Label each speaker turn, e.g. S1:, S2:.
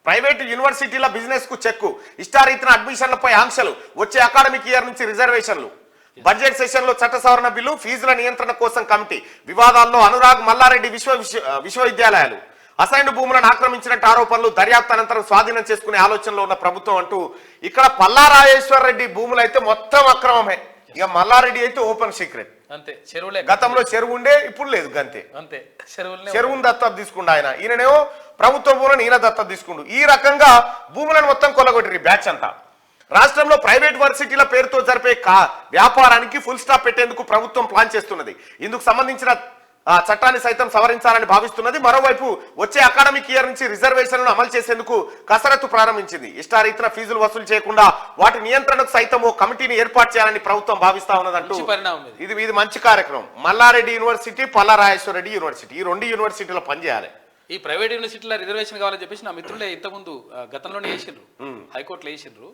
S1: Private యూనివర్సిటీల business కు చెక్కు, ఇష్టారీతిన అడ్మిషన్లపై ఆంక్షలు, వచ్చే అకాడమిక్ ఇయర్ నుంచి రిజర్వేషన్లు, బడ్జెట్ సెషన్ లో చట్ట సవరణ బిల్లు, ఫీజుల నియంత్రణ కోసం కమిటీ, వివాదాల్లో అనురాగ్ మల్లారెడ్డి విశ్వవిద్యాలయాలు, అసైన్డ్ భూములను ఆక్రమించినట్టు ఆరోపణలు, దర్యాప్తు అనంతరం స్వాధీనం చేసుకునే ఆలోచనలో ఉన్న ప్రభుత్వం అంటూ ఇక్కడ పల్లారాజేశ్వర రెడ్డి భూములు అయితే మొత్తం అక్రమమే. ఇక మల్లారెడ్డి అయితే ఓపెన్ సీక్రెట్
S2: అంతే. చెరువులే,
S1: గతంలో చెరువు ఉండే, ఇప్పుడు లేదు గంతే.
S2: అంతే,
S1: చెరువును దత్తత తీసుకుండు ఆయన. ఈయననేమో ప్రభుత్వ భూములను ఈయన దత్తత తీసుకుండు. ఈ రకంగా భూములను మొత్తం కొల్లగొట్టిరి బ్యాచ్ అంతా. రాష్ట్రంలో ప్రైవేట్ వర్సిటీల పేరుతో జరిపే వ్యాపారానికి ఫుల్ స్టాప్ పెట్టేందుకు ప్రభుత్వం ప్లాన్ చేస్తున్నది. ఇందుకు సంబంధించిన చట్టాన్ని సైతం సవరించాలని భావిస్తున్నది. మరోవైపు వచ్చే అకాడమిక్ ఇయర్ నుంచి రిజర్వేషన్లను అమలు చేసేందుకు కసరత్తు ప్రారంభించింది. ఇష్టారీతిన ఫీజులు వసూలు చేయకుండా వాటి నియంత్రణకు సైతం ఓ కమిటీని ఏర్పాటు చేయాలని ప్రభుత్వం భావిస్తా ఉన్నదంటూ ఇది మంచి కార్యక్రమం. మల్లారెడ్డి యూనివర్సిటీ, పల్లారాజేశ్వర రెడ్డి యూనివర్సిటీ, ఈ రెండు యూనివర్సిటీలో పనిచేయాలి.
S2: ఈ ప్రైవేట్ యూనివర్సిటీలో రిజర్వేషన్ కావాలని చెప్పేసి నా మిత్రులే ఇంతకుముందు గతంలోనే వేసిండ్రు, హైకోర్టులో వేసిండ్రు.